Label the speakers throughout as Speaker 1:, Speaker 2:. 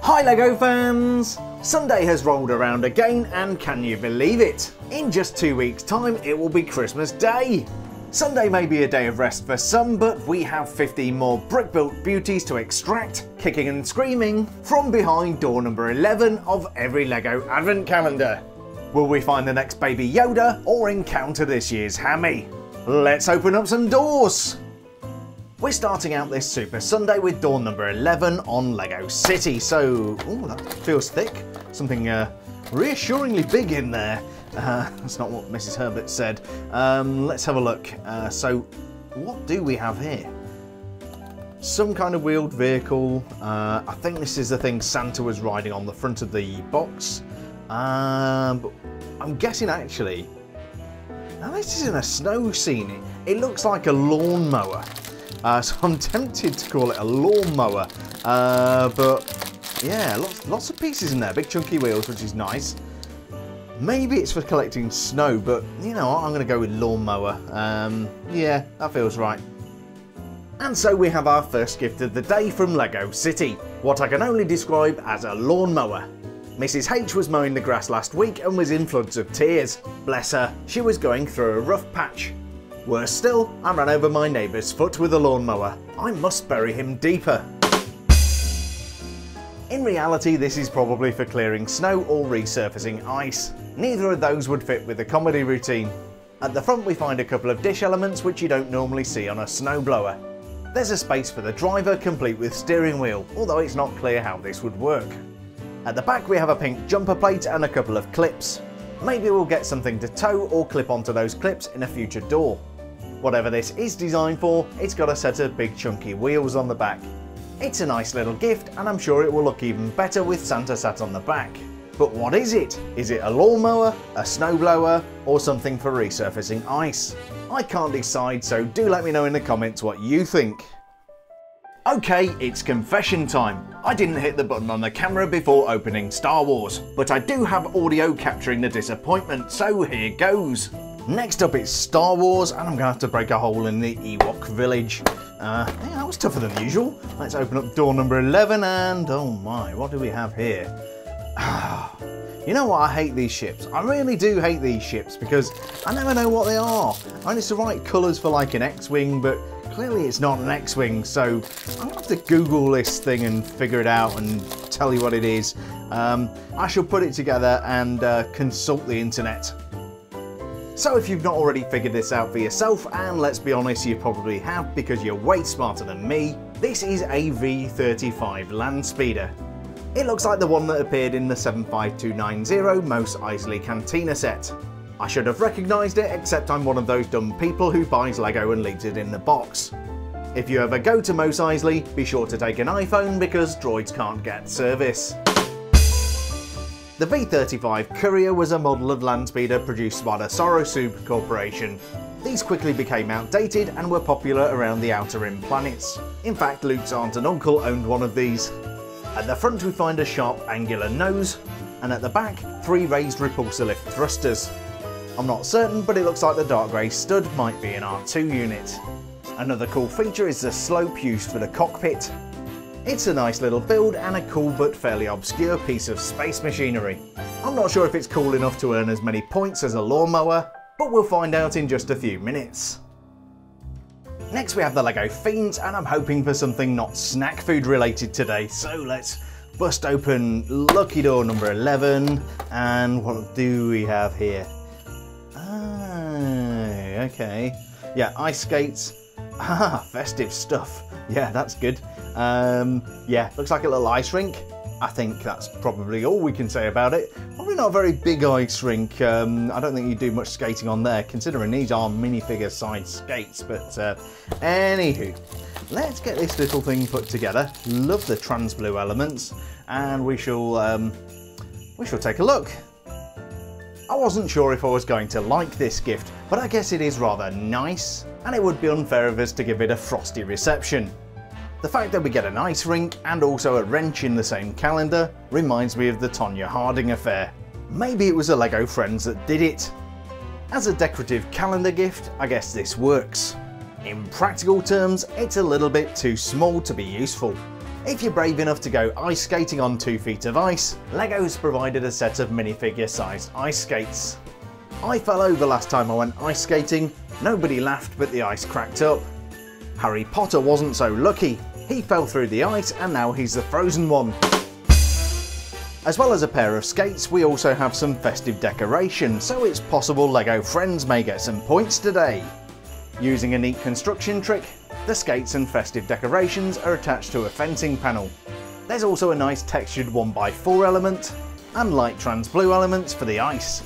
Speaker 1: Hi LEGO fans! Sunday has rolled around again and can you believe it? In just 2 weeks time it will be Christmas Day! Sunday may be a day of rest for some, but we have 15 more brick-built beauties to extract, kicking and screaming, from behind door number 11 of every LEGO advent calendar. Will we find the next baby Yoda or encounter this year's Hammy? Let's open up some doors! We're starting out this Super Sunday with door number 11 on LEGO City, so ooh, that feels thick. Something reassuringly big in there. That's not what Mrs. Herbert said. Let's have a look. So what do we have here? Some kind of wheeled vehicle. I think this is the thing Santa was riding on the front of the box. But I'm guessing actually, now this isn't a snow scene. It looks like a lawnmower. So I'm tempted to call it a lawnmower, but yeah, lots of pieces in there, big chunky wheels, which is nice. Maybe it's for collecting snow, but you know what, I'm going to go with lawnmower. Yeah, that feels right. And so we have our first gift of the day from LEGO City, what I can only describe as a lawnmower. Mrs. H was mowing the grass last week and was in floods of tears. Bless her, she was going through a rough patch. Worse still, I ran over my neighbour's foot with a lawnmower. I must bury him deeper. In reality, this is probably for clearing snow or resurfacing ice. Neither of those would fit with the comedy routine. At the front we find a couple of dish elements which you don't normally see on a snowblower. There's a space for the driver complete with steering wheel, although it's not clear how this would work. At the back we have a pink jumper plate and a couple of clips. Maybe we'll get something to tow or clip onto those clips in a future door. Whatever this is designed for, it's got a set of big chunky wheels on the back. It's a nice little gift and I'm sure it will look even better with Santa sat on the back. But what is it? Is it a lawnmower, a snowblower, or something for resurfacing ice? I can't decide, so do let me know in the comments what you think. Okay, it's confession time. I didn't hit the button on the camera before opening Star Wars, but I do have audio capturing the disappointment, so here goes. Next up it's Star Wars, and I'm going to have to break a hole in the Ewok village. Yeah, that was tougher than usual. Let's open up door number 11 and oh my, what do we have here? You know what, I hate these ships. I really do hate these ships because I never know what they are. I mean, it's the right colours for like an X-Wing, but clearly it's not an X-Wing, so I'm going to have to Google this thing and figure it out and tell you what it is. I shall put it together and consult the internet. So if you've not already figured this out for yourself, and let's be honest, you probably have because you're way smarter than me, this is a V35 land speeder. It looks like the one that appeared in the 75290 Mos Eisley Cantina set. I should have recognised it, except I'm one of those dumb people who buys LEGO and leaves it in the box. If you ever go to Mos Eisley, be sure to take an iPhone because droids can't get service. The V35 Courier was a model of land speeder produced by the Sorosub Corporation. These quickly became outdated and were popular around the Outer Rim planets. In fact, Luke's aunt and uncle owned one of these. At the front we find a sharp angular nose, and at the back 3 raised repulsor lift thrusters. I'm not certain, but it looks like the dark grey stud might be an R2 unit. Another cool feature is the slope used for the cockpit. It's a nice little build and a cool but fairly obscure piece of space machinery. I'm not sure if it's cool enough to earn as many points as a lawnmower, but we'll find out in just a few minutes. Next we have the LEGO Fiends, and I'm hoping for something not snack food related today, so let's bust open lucky door number 11, and what do we have here? Okay. Yeah, ice skates. Festive stuff. Yeah, that's good. Yeah, looks like a little ice rink. I think that's probably all we can say about it. Probably not a very big ice rink. I don't think you do much skating on there, considering these are minifigure size skates. But anywho, let's get this little thing put together. Love the trans blue elements, and we shall take a look. I wasn't sure if I was going to like this gift, but I guess it is rather nice, and it would be unfair of us to give it a frosty reception. The fact that we get an ice rink and also a wrench in the same calendar reminds me of the Tonya Harding affair. Maybe it was a LEGO Friends that did it. As a decorative calendar gift, I guess this works. In practical terms, it's a little bit too small to be useful. If you're brave enough to go ice skating on 2 feet of ice, LEGO's provided a set of minifigure sized ice skates. I fell over last time I went ice skating, nobody laughed but the ice cracked up. Harry Potter wasn't so lucky, he fell through the ice and now he's the frozen one. As well as a pair of skates, we also have some festive decoration, so it's possible LEGO friends may get some points today. Using a neat construction trick, the skates and festive decorations are attached to a fencing panel. There's also a nice textured 1x4 element, and light trans blue elements for the ice.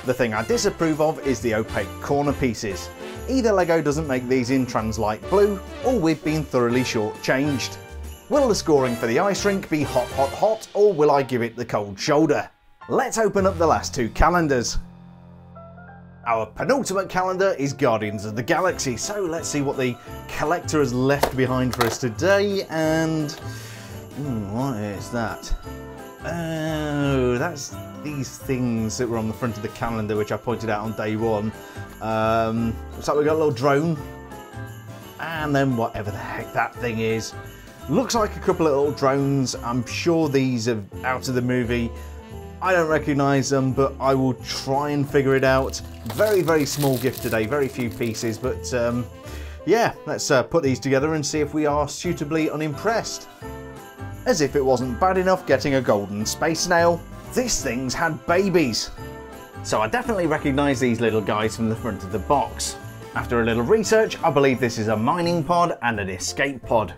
Speaker 1: The thing I disapprove of is the opaque corner pieces. Either LEGO doesn't make these in trans light blue, or we've been thoroughly shortchanged. Will the scoring for the ice rink be hot hot hot, or will I give it the cold shoulder? Let's open up the last 2 calendars. Our penultimate calendar is Guardians of the Galaxy, so let's see what the collector has left behind for us today, and what is that? Oh, that's these things that were on the front of the calendar which I pointed out on day 1. Looks like we've got a little drone, and then whatever the heck that thing is. Looks like a couple of little drones. I'm sure these are out of the movie. I don't recognise them, but I will try and figure it out. Very, very small gift today, very few pieces, but yeah, let's put these together and see if we are suitably unimpressed. As if it wasn't bad enough getting a golden space snail, this thing's had babies. So I definitely recognise these little guys from the front of the box. After a little research, I believe this is a mining pod and an escape pod.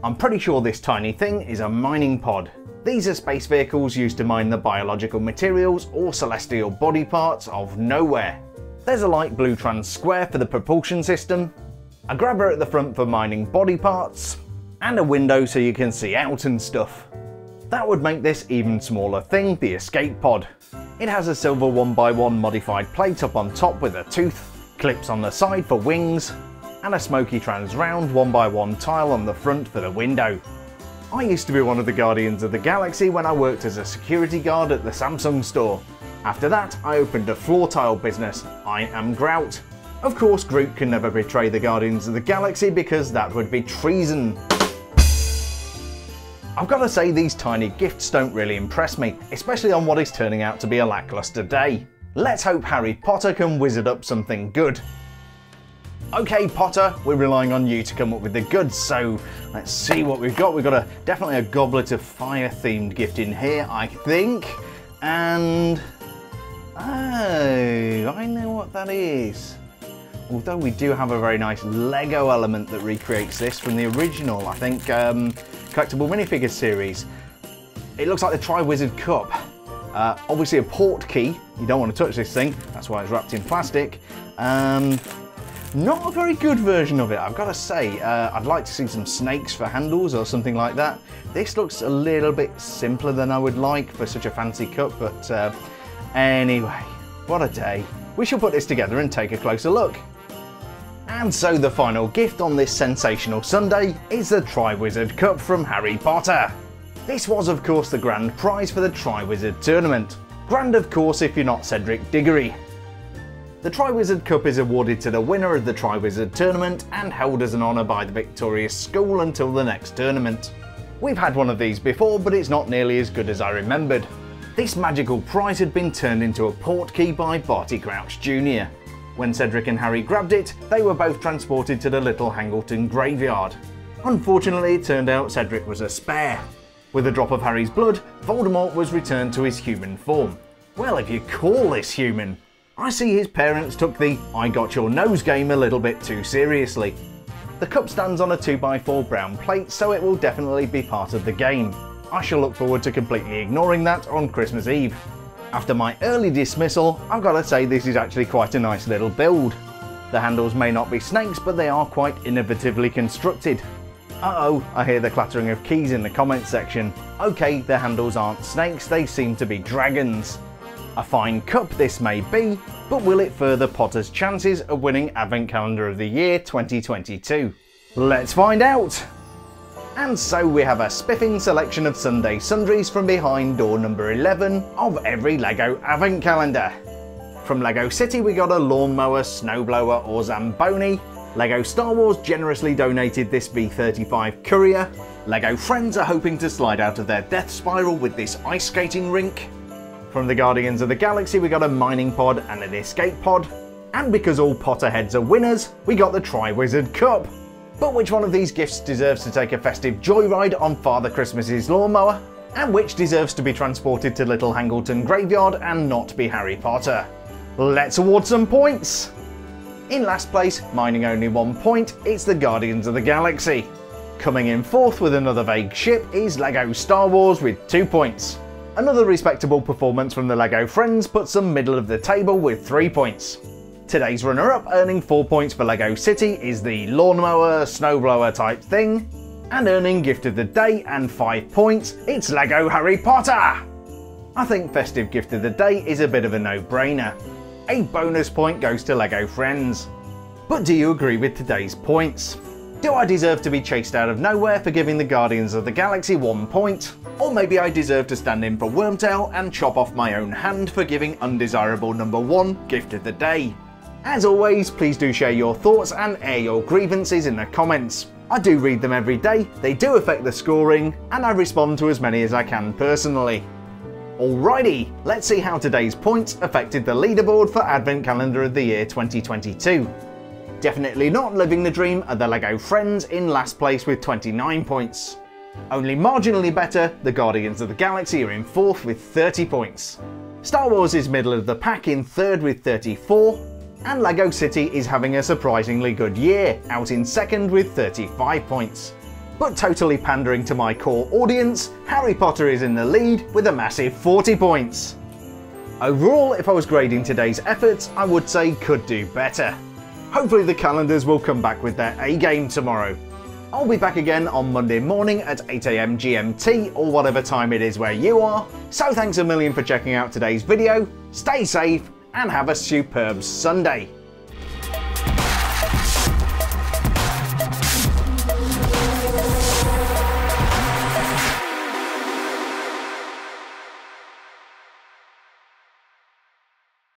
Speaker 1: I'm pretty sure this tiny thing is a mining pod. These are space vehicles used to mine the biological materials or celestial body parts of nowhere. There's a light blue trans square for the propulsion system, a grabber at the front for mining body parts, and a window so you can see out and stuff. That would make this even smaller thing the escape pod. It has a silver 1x1 modified plate up on top with a tooth, clips on the side for wings, and a smoky trans round 1x1 tile on the front for the window. I used to be one of the Guardians of the Galaxy when I worked as a security guard at the Samsung store. After that, I opened a floor tile business. I am Grout. Of course, Groot can never betray the Guardians of the Galaxy because that would be treason. I've got to say these tiny gifts don't really impress me, especially on what is turning out to be a lacklustre day. Let's hope Harry Potter can wizard up something good. Okay Potter, we're relying on you to come up with the goods, so let's see what we've got. We've got definitely a Goblet of Fire themed gift in here, I think. And oh, I know what that is. Although we do have a very nice Lego element that recreates this from the original, I think, collectible minifigure series. It looks like the Tri-Wizard Cup. Obviously a port key, you don't want to touch this thing, that's why it's wrapped in plastic. Not a very good version of it, I've got to say. I'd like to see some snakes for handles or something like that. This looks a little bit simpler than I would like for such a fancy cup, but anyway, what a day. We shall put this together and take a closer look. And so the final gift on this sensational Sunday is the Tri-Wizard Cup from Harry Potter. This was of course the grand prize for the Tri-Wizard tournament. Grand of course if you're not Cedric Diggory. The Tri-Wizard Cup is awarded to the winner of the Tri-Wizard tournament and held as an honour by the victorious school until the next tournament. We've had one of these before, but it's not nearly as good as I remembered. This magical prize had been turned into a port key by Barty Crouch Jr. When Cedric and Harry grabbed it, they were both transported to the Little Hangleton graveyard. Unfortunately, it turned out Cedric was a spare. With a drop of Harry's blood, Voldemort was returned to his human form. Well, if you call this human. I see his parents took the I got your nose game a little bit too seriously. The cup stands on a 2x4 brown plate, so it will definitely be part of the game. I shall look forward to completely ignoring that on Christmas Eve. After my early dismissal, I've got to say this is actually quite a nice little build. The handles may not be snakes, but they are quite innovatively constructed. Uh-oh, I hear the clattering of keys in the comments section. Okay, the handles aren't snakes, they seem to be dragons. A fine cup this may be, but will it further Potter's chances of winning Advent Calendar of the Year 2022? Let's find out! And so we have a spiffing selection of Sunday sundries from behind door number 11 of every LEGO Advent Calendar. From LEGO City we got a lawnmower, snowblower or Zamboni. LEGO Star Wars generously donated this V35 Courier. LEGO Friends are hoping to slide out of their death spiral with this ice skating rink. From the Guardians of the Galaxy we got a mining pod and an escape pod. And because all Potterheads are winners, we got the Triwizard Cup. But which one of these gifts deserves to take a festive joyride on Father Christmas's lawnmower? And which deserves to be transported to Little Hangleton Graveyard and not be Harry Potter? Let's award some points! In last place, mining only 1 point, it's the Guardians of the Galaxy. Coming in fourth with another vague ship is LEGO Star Wars with 2 points. Another respectable performance from the LEGO Friends puts them middle of the table with 3 points. Today's runner-up, earning 4 points for LEGO City, is the lawnmower, snowblower type thing. And earning Gift of the Day and 5 points, it's LEGO Harry Potter! I think Festive Gift of the Day is a bit of a no-brainer. A bonus point goes to LEGO Friends. But do you agree with today's points? Do I deserve to be chased out of nowhere for giving the Guardians of the Galaxy 1 point? Or maybe I deserve to stand in for Wormtail and chop off my own hand for giving undesirable number 1 Gift of the Day? As always, please do share your thoughts and air your grievances in the comments. I do read them every day, they do affect the scoring, and I respond to as many as I can personally. Alrighty, let's see how today's points affected the leaderboard for Advent Calendar of the Year 2022. Definitely not living the dream are the LEGO Friends in last place with 29 points. Only marginally better, the Guardians of the Galaxy are in fourth with 30 points. Star Wars is middle of the pack in third with 34, and LEGO City is having a surprisingly good year, out in second with 35 points. But totally pandering to my core audience, Harry Potter is in the lead with a massive 40 points. Overall, if I was grading today's efforts, I would say could do better. Hopefully the calendars will come back with their A game tomorrow. I'll be back again on Monday morning at 8 AM GMT or whatever time it is where you are. So thanks a million for checking out today's video, stay safe and have a superb Sunday.